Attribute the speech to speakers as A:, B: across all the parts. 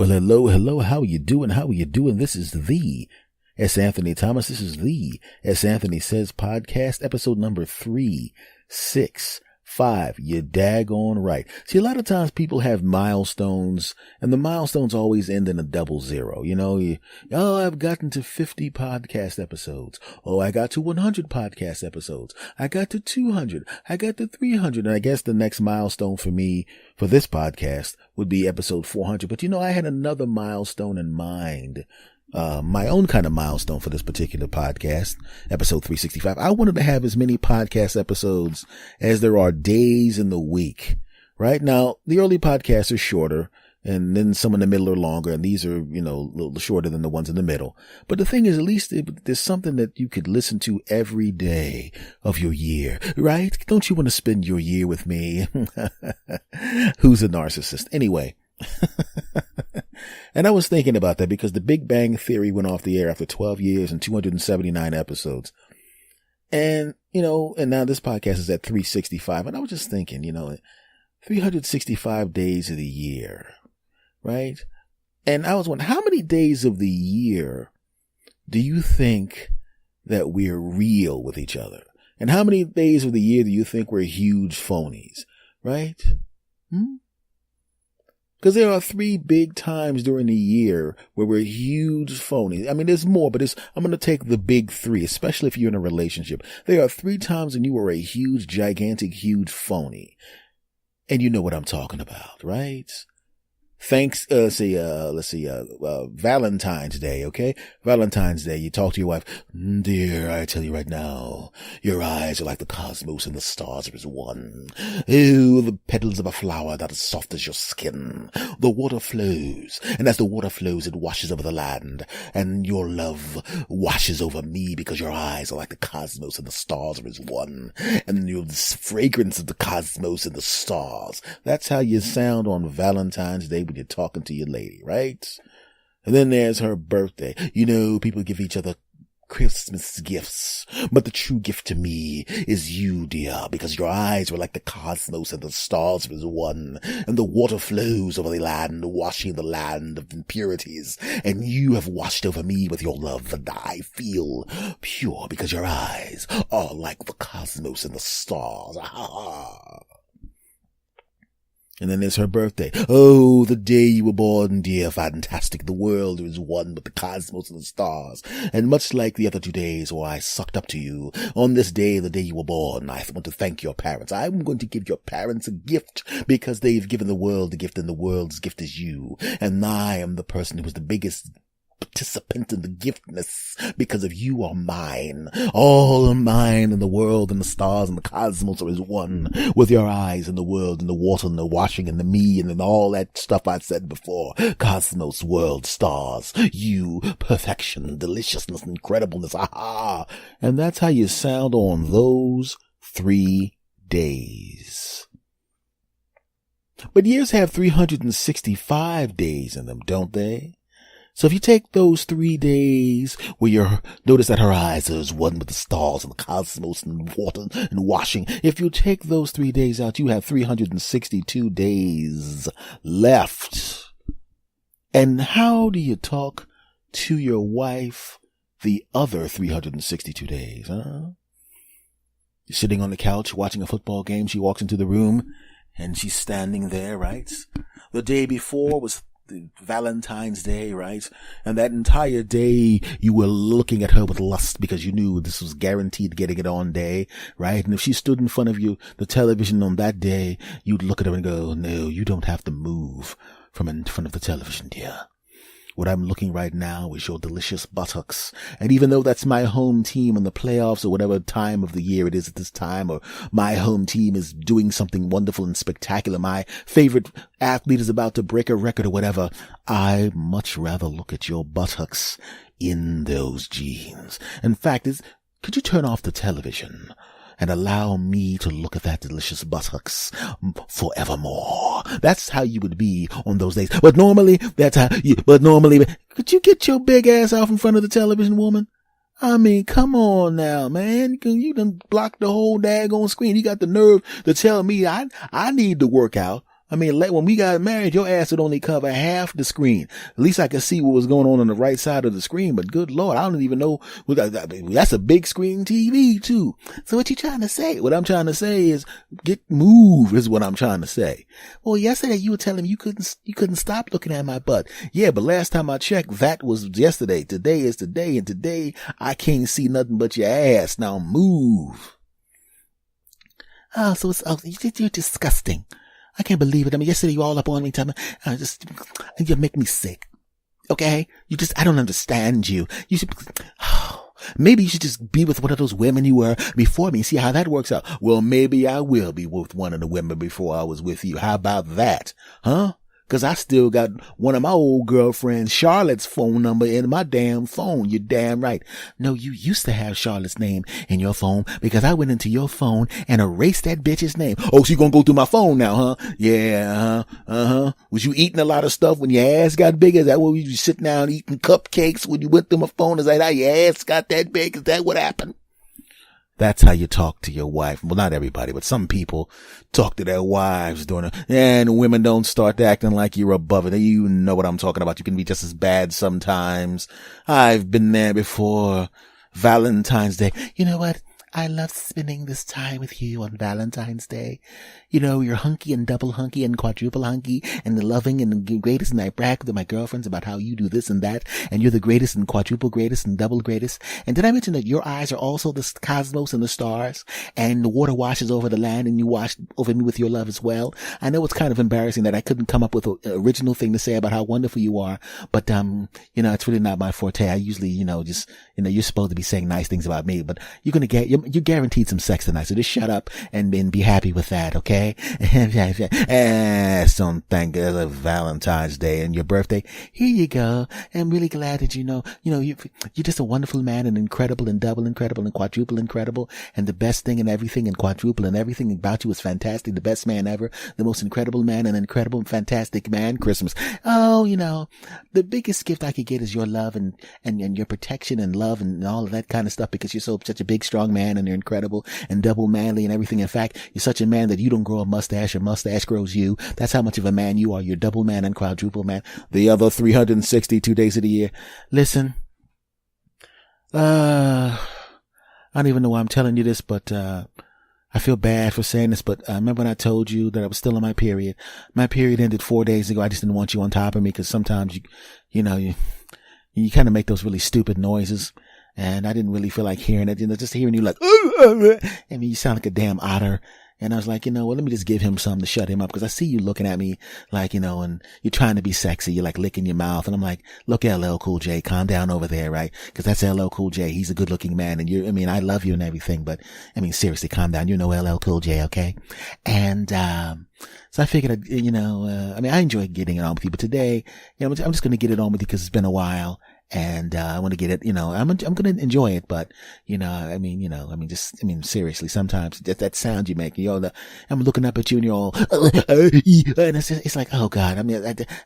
A: Well, hello, how are you doing? This is the S. Anthony Thomas. This is the S. Anthony Says podcast, episode number 365. You're daggone right. See, a lot of times people have milestones, and the milestones always end in a 00. You know, I've gotten to 50 podcast episodes. Oh, I got to 100 podcast episodes. I got to 200. I got to 300. And I guess the next milestone for me for this podcast would be episode 400. But I had another milestone in mind. My own kind of milestone for this particular podcast, episode 365. I wanted to have as many podcast episodes as there are days in the week. Right now, the early podcasts are shorter, and then some in the middle are longer, and these are, a little shorter than the ones in the middle. But the thing is, at least there's something that you could listen to every day of your year, right? Don't you want to spend your year with me? Who's a narcissist? Anyway. And I was thinking about that because the Big Bang Theory went off the air after 12 years and 279 episodes. And, and now this podcast is at 365. And I was just thinking, 365 days of the year, right? And I was wondering, how many days of the year do you think that we're real with each other? And how many days of the year do you think we're huge phonies, right? Because there are 3 big times during the year where we're huge phonies. I mean, there's more, but I'm going to take the big 3, especially if you're in a relationship. There are 3 times when you are a huge, gigantic, huge phony. And you know what I'm talking about, right? Valentine's Day, okay? Valentine's Day, you talk to your wife. Dear, I tell you right now, your eyes are like the cosmos and the stars are as one. Oh, the petals of a flower that is soft as your skin. The water flows, and as the water flows, it washes over the land, and your love washes over me because your eyes are like the cosmos and the stars are as one. And the fragrance of the cosmos and the stars. That's how you sound on Valentine's Day when you're talking to your lady, right? And then there's her birthday. People give each other Christmas gifts, but the true gift to me is you, dear, because your eyes were like the cosmos and the stars was one, and the water flows over the land, washing the land of impurities, and you have washed over me with your love, and I feel pure because your eyes are like the cosmos and the stars. And then there's her birthday. Oh, the day you were born, dear, fantastic. The world is one with the cosmos and the stars. And much like the other 2 days where I sucked up to you, on this day, the day you were born, I want to thank your parents. I'm going to give your parents a gift because they've given the world a gift, and the world's gift is you. And I am the person who was the biggest participant in the giftness because of you are mine. All are mine, and the world and the stars and the cosmos are as one with your eyes and the world and the water and the washing and the me and then all that stuff I said before. Cosmos, world, stars, you, perfection, deliciousness, incredibleness. Aha! And that's how you sound on those 3 days. But years have 365 days in them, don't they? So if you take those 3 days where you notice that her eyes are as one with the stars and the cosmos and water and washing, if you take those 3 days out, you have 362 days left. And how do you talk to your wife the other 362 days, huh? You're sitting on the couch watching a football game. She walks into the room and she's standing there, right? The day before was Valentine's Day, right? And that entire day you were looking at her with lust because you knew this was guaranteed getting it on day, right? And if she stood in front of you, the television on that day, you'd look at her and go, no, you don't have to move from in front of the television, dear. What I'm looking right now is your delicious buttocks. And even though that's my home team in the playoffs or whatever time of the year it is at this time, or my home team is doing something wonderful and spectacular, my favorite athlete is about to break a record or whatever, I much rather look at your buttocks in those jeans. In fact, could you turn off the television and allow me to look at that delicious buttocks forevermore? That's how you would be on those days. But normally, could you get your big ass out in front of the television, woman? I mean, come on now, man. You done blocked the whole daggone screen. You got the nerve to tell me I need to work out. I mean, when we got married, your ass would only cover half the screen. At least I could see what was going on the right side of the screen. But good Lord, I don't even know. That's a big screen TV too. So what you trying to say? What I'm trying to say is move is what I'm trying to say. Well, yesterday you were telling me you couldn't stop looking at my butt. Yeah, but last time I checked, that was yesterday. Today is today, and today I can't see nothing but your ass. Now move. Oh, you're disgusting. I can't believe it. I mean, yesterday you all up on me, telling me, you make me sick. Okay? I don't understand you. Maybe you should just be with one of those women you were before me and see how that works out. Well, maybe I will be with one of the women before I was with you. How about that? Huh? Cause I still got one of my old girlfriends, Charlotte's phone number in my damn phone. You're damn right. No, you used to have Charlotte's name in your phone because I went into your phone and erased that bitch's name. Oh, so you gonna go through my phone now, huh? Yeah, Was you eating a lot of stuff when your ass got big? Is that what you sitting down eating cupcakes when you went through my phone? Is that how your ass got that big? Is that what happened? That's how you talk to your wife. Well, not everybody, but some people talk to their wives and women don't start acting like you're above it. You know what I'm talking about. You can be just as bad sometimes. I've been there before. Valentine's Day. You know what? I love spending this time with you on Valentine's Day. You know, you're hunky and double hunky and quadruple hunky and the loving and the greatest, and I brag to my girlfriends about how you do this and that, and you're the greatest and quadruple greatest and double greatest. And did I mention that your eyes are also the cosmos and the stars, and the water washes over the land and you wash over me with your love as well? I know it's kind of embarrassing that I couldn't come up with an original thing to say about how wonderful you are, but you know, it's really not my forte. I usually, you're supposed to be saying nice things about me, but you're guaranteed some sex tonight, so just shut up and be happy with that, okay? Some thank God it's Valentine's Day and your birthday. Here you go. I'm really glad that you're just a wonderful man, and incredible and double incredible and quadruple incredible, and the best thing and everything and quadruple and everything about you is fantastic. The best man ever, the most incredible man, and incredible and fantastic man. Christmas. Oh, the biggest gift I could get is your love and your protection and love and all of that kind of stuff, because you're such a big, strong man, and you're incredible and double manly and everything. In fact, you're such a man that you don't grow a mustache, your mustache grows you. That's how much of a man you are. You're double man and quadruple man. The other 362 days of the year. Listen, I don't even know why I'm telling you this, but I feel bad for saying this, but remember when I told you that I was still on my period? My period ended 4 days ago. I just didn't want you on top of me, because sometimes you kind of make those really stupid noises. And I didn't really feel like hearing it. Just hearing you like, I mean, you sound like a damn otter. And I was like, well, let me just give him something to shut him up, because I see you looking at me like, and you're trying to be sexy. You're like licking your mouth. And I'm like, look, LL Cool J, calm down over there, right? Because that's LL Cool J. He's a good looking man. And I love you and everything, but seriously, calm down. You know LL Cool J, okay? And, so I figured, I enjoy getting it on with you, but today, I'm just going to get it on with you because it's been a while. And, I want to get it, I'm going to enjoy it, but, seriously, sometimes that sound you make, I'm looking up at you and you're all, and it's like, oh God,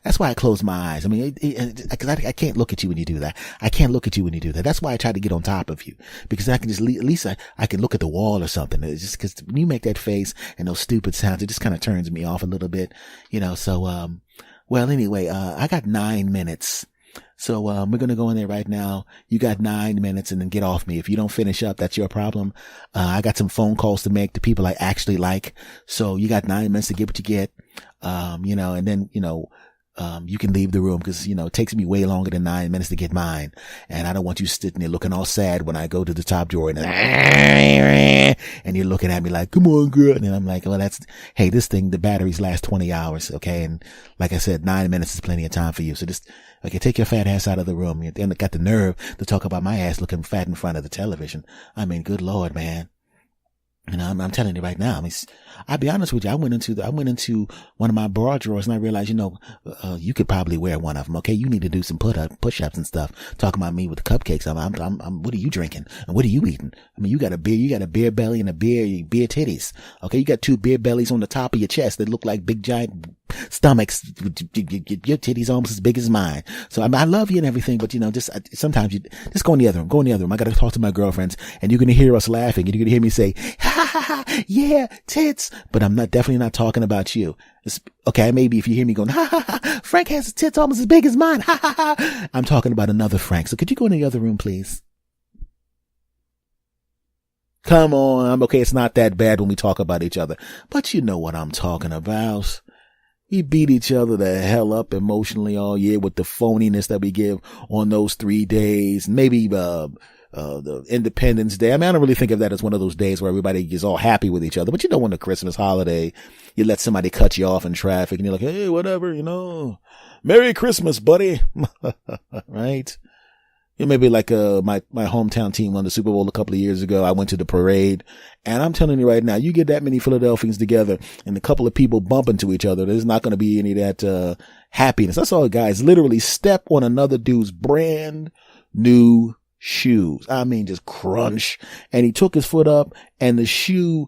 A: that's why I close my eyes. Cause I can't look at you when you do that. I can't look at you when you do that. That's why I try to get on top of you, because I can just, at least I can look at the wall or something. It's just cause when you make that face and those stupid sounds, it just kind of turns me off a little bit, well, anyway, I got 9 minutes. So, we're going to go in there right now. You got 9 minutes and then get off me. If you don't finish up, that's your problem. I got some phone calls to make to people I actually like. So you got 9 minutes to get what you get. And then, you can leave the room, because, it takes me way longer than 9 minutes to get mine. And I don't want you sitting there looking all sad when I go to the top drawer and you're looking at me like, come on, girl. And I'm like, well, the batteries last 20 hours. Okay. And like I said, 9 minutes is plenty of time for you. So just, take your fat ass out of the room. You got the nerve to talk about my ass looking fat in front of the television. Good Lord, man. I'm telling you right now. I'll be honest with you. I went into one of my bra drawers and I realized, you could probably wear one of them. Okay. You need to do some push-ups and stuff. Talking about me with the cupcakes. What are you drinking? And what are you eating? You got a beer belly and a beer titties. Okay. You got 2 beer bellies on the top of your chest that look like big giant stomachs. Your titties almost as big as mine. So I love you and everything, but sometimes you just go in the other room. I got to talk to my girlfriends, and you're going to hear us laughing, and you're going to hear me say, ha ha ha, yeah, tits. But I'm definitely not talking about you. Okay, maybe if you hear me going, ha ha ha, Frank has tits almost as big as mine, ha ha ha. I'm talking about another Frank. So could you go in the other room, please? Come on. Okay, it's not that bad when we talk about each other, but you know what I'm talking about. We beat each other the hell up emotionally all year with the phoniness that we give on those 3 days. Maybe, the Independence Day. I mean, I don't really think of that as one of those days where everybody is all happy with each other. But you know, when the Christmas holiday, you let somebody cut you off in traffic and you're like, hey, whatever, Merry Christmas, buddy. Right? It may be like, my hometown team won the Super Bowl a couple of years ago. I went to the parade, and I'm telling you right now, you get that many Philadelphians together and a couple of people bump into each other, there's not going to be any of that, happiness. I saw guys literally step on another dude's brand new shoes. I mean, just crunch. And he took his foot up and the shoe,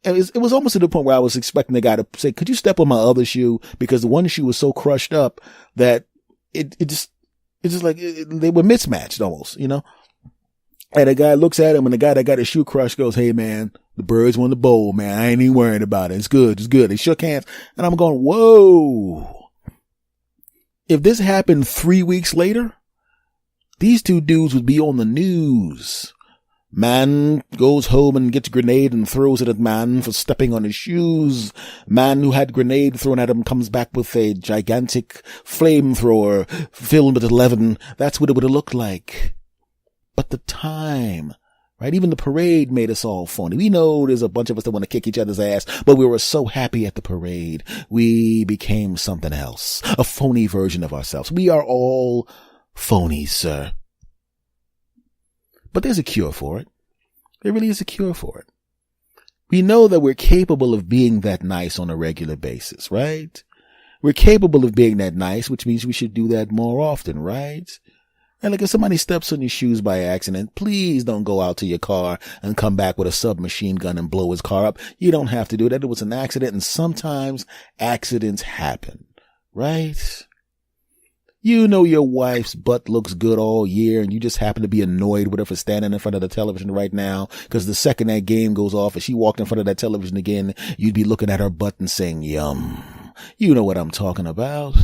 A: it was almost to the point where I was expecting the guy to say, could you step on my other shoe? Because the one shoe was so crushed up that it's just like they were mismatched almost, And the guy looks at him, and the guy that got his shoe crushed goes, hey man, the Birds won the bowl, man. I ain't even worrying about it. It's good. It's good. They shook hands, and I'm going, whoa. If this happened 3 weeks later, these two dudes would be on the news. Man goes home and gets a grenade and throws it at man for stepping on his shoes. Man who had grenade thrown at him comes back with a gigantic flamethrower filled with 11. That's what it would have looked like. But the time, right? Even the parade made us all phony. We know there's a bunch of us that want to kick each other's ass, but we were so happy at the parade. We became something else, a phony version of ourselves. We are all phonies, sir. But there's a cure for it. There really is a cure for it. We know that we're capable of being that nice on a regular basis, right? We're capable of being that nice, which means we should do that more often, right? And like if somebody steps on your shoes by accident, please don't go out to your car and come back with a submachine gun and blow his car up. You don't have to do that. It was an accident, and sometimes accidents happen, right? You know your wife's butt looks good all year, and you just happen to be annoyed with her for standing in front of the television right now, because the second that game goes off and she walked in front of that television again, you'd be looking at her butt and saying, yum. You know what I'm talking about.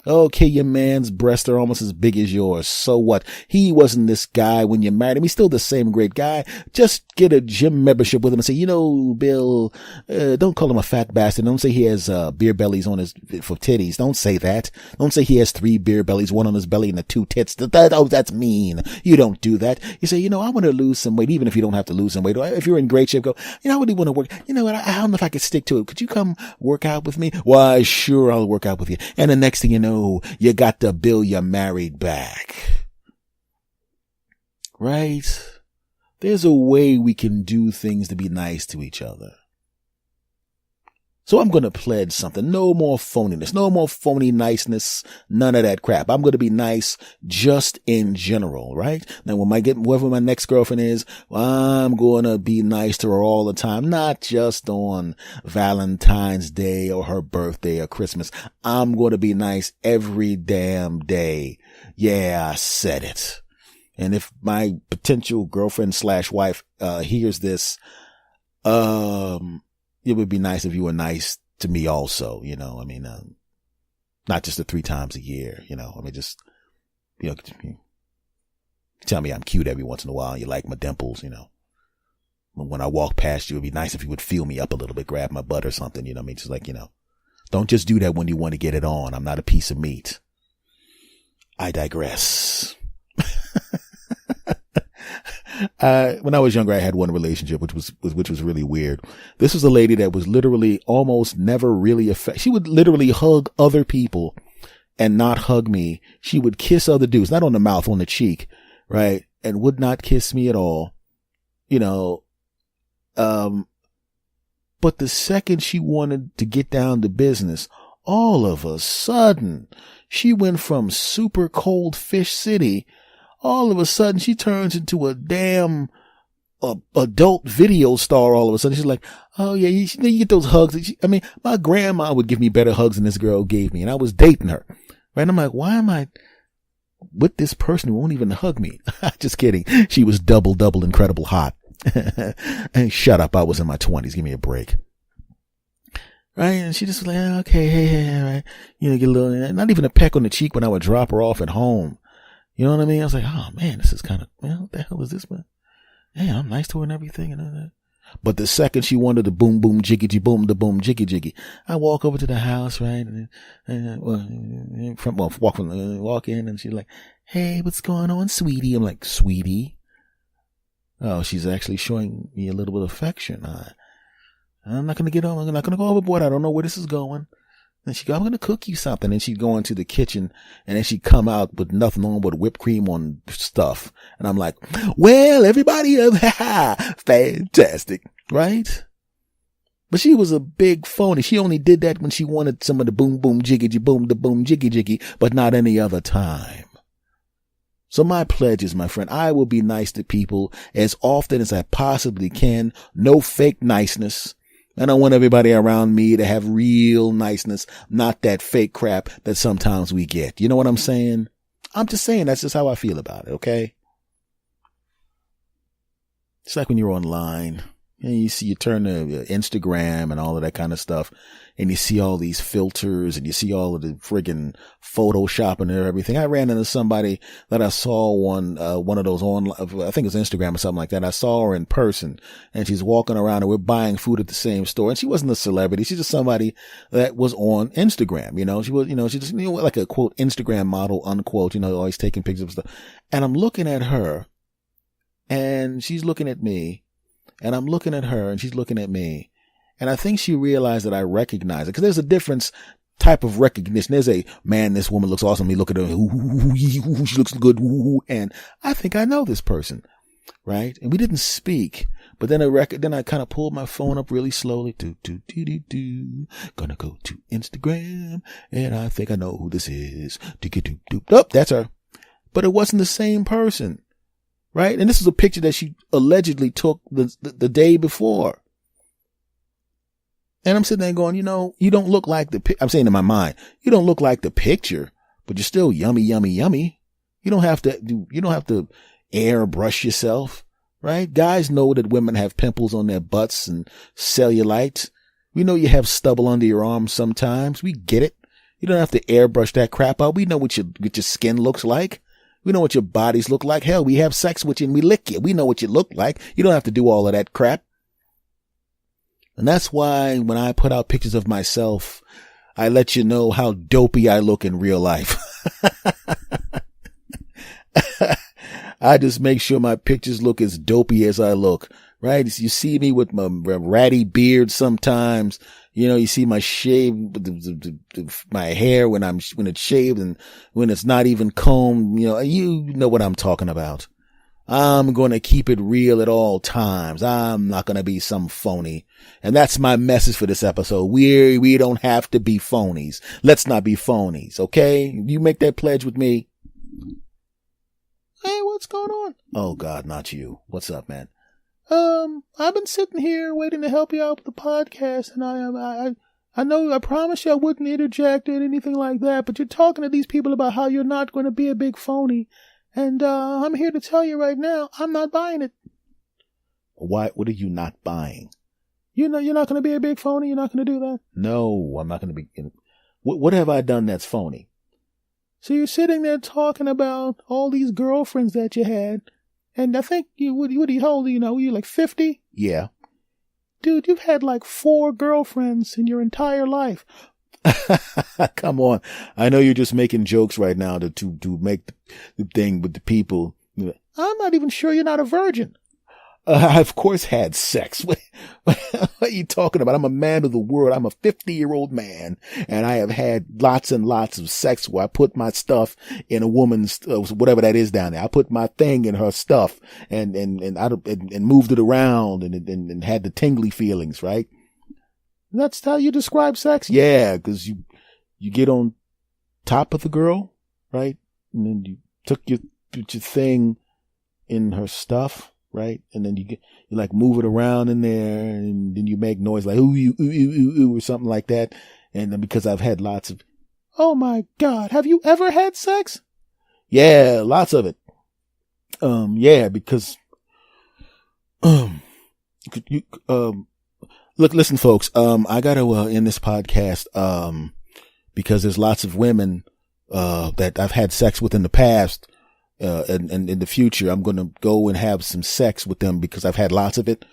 A: Okay, your man's breasts are almost as big as yours. So what? He wasn't this guy when you married him. He's still the same great guy. Just get a gym membership with him and say, Bill, don't call him a fat bastard. Don't say he has beer bellies on his for titties. Don't say that. Don't say he has 3 beer bellies, 1 on his belly and the 2 tits. That's mean. You don't do that. You say, I want to lose some weight, even if you don't have to lose some weight. If you're in great shape, go, I really want to work. I don't know if I could stick to it. Could you come work out with me? Why, sure, I'll work out with you. And the next thing you know, you got the bill you married back. Right? There's a way we can do things to be nice to each other. So I'm going to pledge something. No more phoniness. No more phony niceness. None of that crap. I'm going to be nice just in general, right? Now, whoever my next girlfriend is, I'm going to be nice to her all the time. Not just on Valentine's Day or her birthday or Christmas. I'm going to be nice every damn day. Yeah, I said it. And if my potential girlfriend / wife, hears this, it would be nice if you were nice to me also, not just the 3 times a year, just, tell me I'm cute every once in a while. You like my dimples, when I walk past you, it'd be nice if you would feel me up a little bit, grab my butt or something, just like, don't just do that when you want to get it on. I'm not a piece of meat. I digress. When I was younger, I had one relationship, which was really weird. This was a lady that was literally almost never really she would literally hug other people and not hug me. She would kiss other dudes, not on the mouth, on the cheek, right? And would not kiss me at all, but the second she wanted to get down to business, all of a sudden, she went from super cold fish city. All of a sudden, she turns into a damn adult video star. All of a sudden, she's like, oh yeah, you get those hugs. My grandma would give me better hugs than this girl gave me, and I was dating her. Right? And I'm like, why am I with this person who won't even hug me? Just kidding. She was double incredible hot. And shut up. I was in my 20s. Give me a break. Right. And she just was like, okay, hey, right. Get a little, not even a peck on the cheek when I would drop her off at home. You know what I mean? I was like, oh man, this is kind of, what the hell is this, man? Hey, I'm nice to her and everything and all that. But the second she wanted the boom, boom, jiggy, boom, the boom, jiggy, I walk over to the house, right? Walk in and she's like, hey, what's going on, sweetie? I'm like, sweetie? Oh, she's actually showing me a little bit of affection. I'm not going to I'm not going to go overboard. I don't know where this is going. And she'd go, I'm going to cook you something. And she'd go into the kitchen and then she'd come out with nothing on but whipped cream on stuff. And I'm like, well, everybody, fantastic, right? But she was a big phony. She only did that when she wanted some of the boom, boom, jiggy, boom, the boom, jiggy, but not any other time. So my pledge is, my friend, I will be nice to people as often as I possibly can. No fake niceness. And I want everybody around me to have real niceness, not that fake crap that sometimes we get. You know what I'm saying? I'm just saying that's just how I feel about it, okay? It's like when you're online and you turn to Instagram and all of that kind of stuff and you see all these filters and you see all of the friggin' Photoshopping and everything. I ran into somebody that I saw one of those online, I think it was Instagram or something like that. I saw her in person and she's walking around and we're buying food at the same store. And she wasn't a celebrity. She's just somebody that was on Instagram. She was, she just, like a quote, Instagram model, unquote, always taking pictures of stuff. And I'm looking at her and she's looking at me. And I'm looking at her and she's looking at me. And I think she realized that I recognize it because there's a difference type of recognition. There's a, man, this woman looks awesome. Me look at her. She looks good. And I think I know this person. Right. And we didn't speak, but then I kind of pulled my phone up really slowly. Gonna go to Instagram. And I think I know who this is. Oh, that's her. But it wasn't the same person. Right? And this is a picture that she allegedly took the day before. And I'm sitting there going, you don't look like I'm saying in my mind, you don't look like the picture, but you're still yummy, yummy, yummy. You don't have to airbrush yourself, right? Guys know that women have pimples on their butts and cellulite. We know you have stubble under your arms sometimes. We get it. You don't have to airbrush that crap out. We know what your skin looks like. We know what your bodies look like. Hell, we have sex with you and we lick you. We know what you look like. You don't have to do all of that crap. And that's why when I put out pictures of myself, I let you know how dopey I look in real life. I just make sure my pictures look as dopey as I look, right? You see me with my ratty beard sometimes. You see my shave, my hair when it's shaved and when it's not even combed, you know what I'm talking about. I'm going to keep it real at all times. I'm not going to be some phony. And that's my message for this episode. We don't have to be phonies. Let's not be phonies. Okay. You make that pledge with me. Hey, what's going on? Oh God, not you. What's up, man? I've been sitting here waiting to help you out with the podcast, and I know I promised you I wouldn't interject or anything like that, but you're talking to these people about how you're not going to be a big phony, and I'm here to tell you right now, I'm not buying it. Why? What are you not buying? You're not going to be a big phony. You're not going to do that. No, I'm not going to be. What have I done that's phony? So you're sitting there talking about all these girlfriends that you had. And I think what are you old? You like 50? Yeah. Dude, you've had like 4 girlfriends in your entire life. Come on. I know you're just making jokes right now to make the thing with the people. I'm not even sure you're not a virgin. I, of course, had sex. What are you talking about? I'm a man of the world. I'm a 50-year-old man, and I have had lots and lots of sex where I put my stuff in a woman's, whatever that is down there. I put my thing in her stuff and moved it around and had the tingly feelings, right? That's how you describe sex? Yeah, because you get on top of the girl, right? And then you took your thing in her stuff. Right? And then you like move it around in there and then you make noise like, ooh, or something like that. And then because I've had lots of, oh my God, have you ever had sex? Yeah, lots of it. Yeah, because, You, look, listen, folks. I gotta end this podcast because there's lots of women that I've had sex with in the past, and in the future I'm gonna go and have some sex with them because I've had lots of it.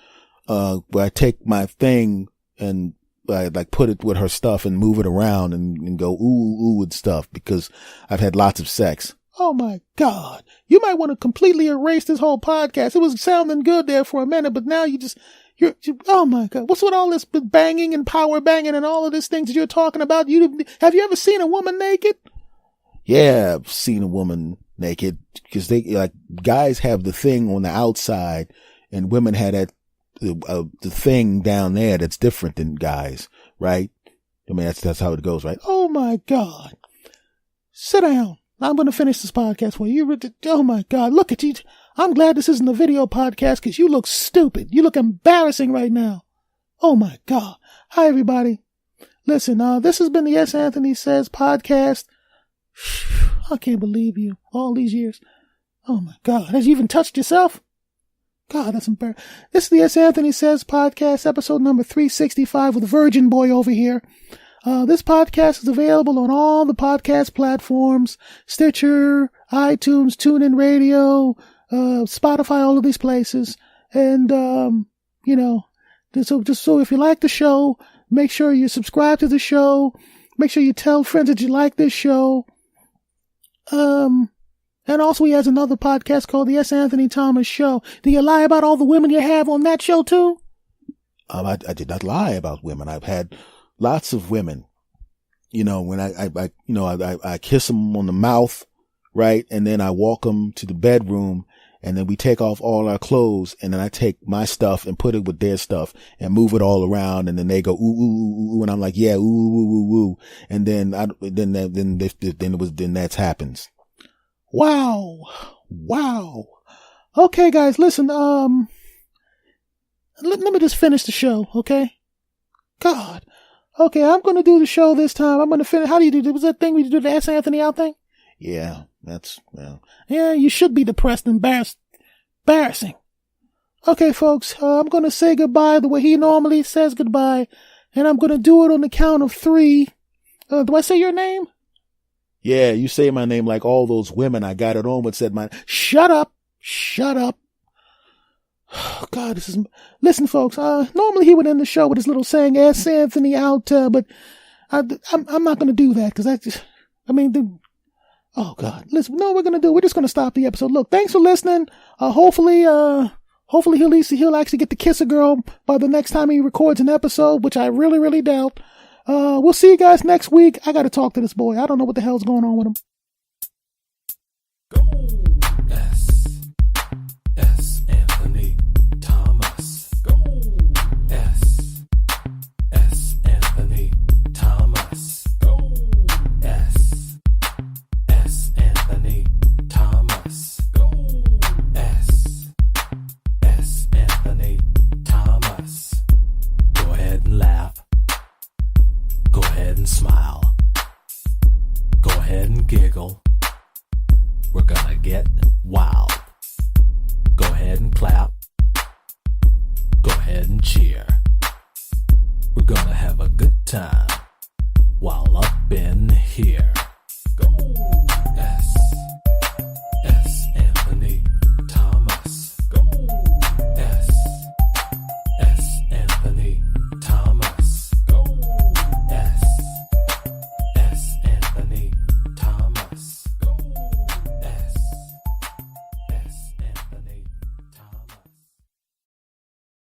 A: Where I take my thing and I like put it with her stuff and move it around and go ooh and stuff because I've had lots of sex. Oh my God. You might want to completely erase this whole podcast. It was sounding good there for a minute, but now you're oh my God. What's with all this banging and power banging and all of these things that you're talking about? Have you ever seen a woman naked? Yeah, I've seen a woman naked because they like guys have the thing on the outside and women had that the thing down there that's different than guys, right? I mean, that's how it goes, right? Oh my God. Sit down. I'm going to finish this podcast for you. Oh my God. Look at you. I'm glad this isn't a video podcast because you look stupid. You look embarrassing right now. Oh my God. Hi, everybody. Listen, this has been the S. Anthony Says podcast. I can't believe you all these years. Oh my God. Has you even touched yourself? God, that's embarrassing. This is the S. Anthony Says podcast, episode number 365 with Virgin Boy over here. This podcast is available on all the podcast platforms, Stitcher, iTunes, TuneIn Radio, Spotify, all of these places. And, so if you like the show, make sure you subscribe to the show. Make sure you tell friends that you like this show. And also he has another podcast called the S. Anthony Thomas Show. Do you lie about all the women you have on that show too? I did not lie about women. I've had lots of women, when I kiss them on the mouth, right? And then I walk them to the bedroom and then we take off all our clothes and then I take my stuff and put it with their stuff and move it all around. And then they go, ooh, ooh, ooh. And I'm like, yeah, ooh, ooh, ooh, ooh. And then that happens. Wow. Okay, guys, listen, let me just finish the show, okay? God. Okay, I'm going to do the show this time. I'm going to finish. How do you do? Was that thing we did the S. Anthony out thing? Yeah, yeah, you should be depressed and embarrassing. Okay, folks, I'm going to say goodbye the way he normally says goodbye, and I'm going to do it on the count of 3. Do I say your name? Yeah, you say my name like all those women I got it on with said mine. Shut up. Oh, God, listen, folks, normally he would end the show with his little saying, S. Anthony out, but I'm not going to do that because oh God, listen, no, we're just going to stop the episode. Look, thanks for listening. Hopefully he'll actually get to kiss a girl by the next time he records an episode, which I really, really doubt. We'll see you guys next week. I got to talk to this boy. I don't know what the hell's going on with him.
B: Go S. Anthony Thomas. Go S. Anthony Thomas. Go S. Anthony Thomas. Go S. Anthony Thomas. Go ahead and laugh. Go ahead and smile. Go ahead and giggle. We're gonna get wild. Go ahead and clap. Go ahead and cheer. We're gonna have a good time while up in here.